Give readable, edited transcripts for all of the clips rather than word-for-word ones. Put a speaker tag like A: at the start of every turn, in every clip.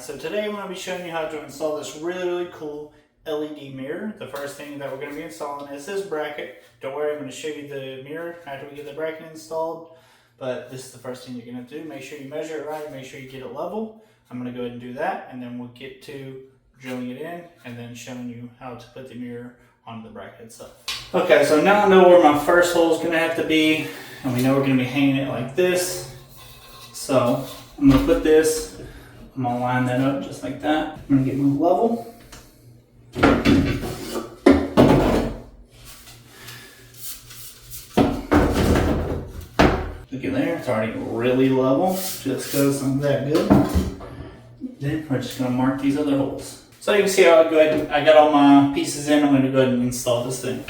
A: So today I'm going to be showing you how to install this really cool LED mirror. The first thing that we're going to be installing is this bracket. Don't worry, I'm going to show you the mirror after we get the bracket installed. But this is the first thing you're going to do. Make sure you measure it right, make sure you get it level. I'm going to go ahead and do that, and then we'll get to drilling it in and then showing you how to put the mirror on the bracket itself. Okay, so now I know where my first hole is going to have to be, and we know we're going to be hanging it like this. So I'm going to put this, I'm going to line that up just like that. I'm going to get my level. Look at there, it's already really level just because I'm that good. Then we're just going to mark these other holes. So you can see how I got all my pieces in. I'm going to go ahead and install this thing.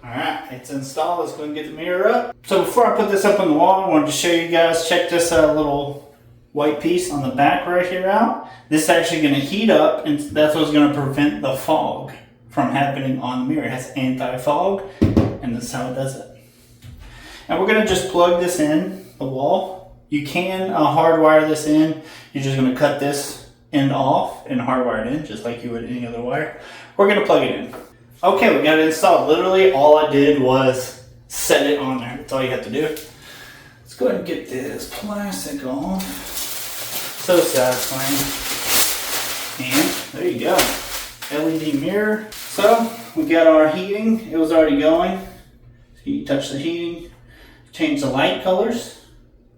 A: Alright, it's installed. Let's go and get the mirror up. So before I put this up on the wall, I wanted to show you guys, check this little white piece on the back right here out. This is actually going to heat up, and that's what's going to prevent the fog from happening on the mirror. It has anti-fog, and this is how it does it. And we're going to just plug this in the wall. You can hardwire this in. You're just going to cut this end off and hardwire it in just like you would any other wire. We're going to plug it in. Okay, we got it installed. Literally all I did was set it on there. That's all you have to do. Let's go ahead and get this plastic off. So satisfying. And there you go. LED mirror. So we got our heating. It was already going. So you touch the heating, change the light colors.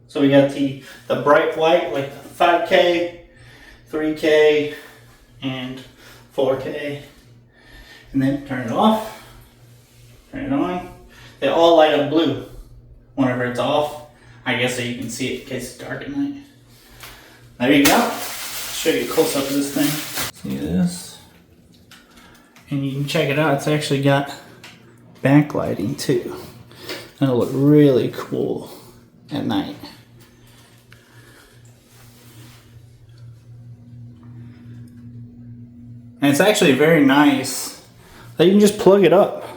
A: So we got the bright white, like 5K, 3K, and 4K. And then turn it off, turn it on. They all light up blue whenever it's off. I guess so you can see it in case it's dark at night. There you go. Show you a close up of this thing. See this? And you can check it out. It's actually got backlighting too. That'll look really cool at night. And it's actually very nice that you can just plug it up,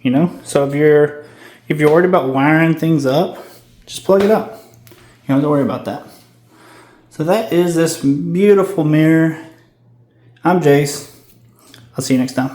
A: you know? So if you're worried about wiring things up, just plug it up. You don't have to worry about that. So that is this beautiful mirror. I'm Jace. I'll see you next time.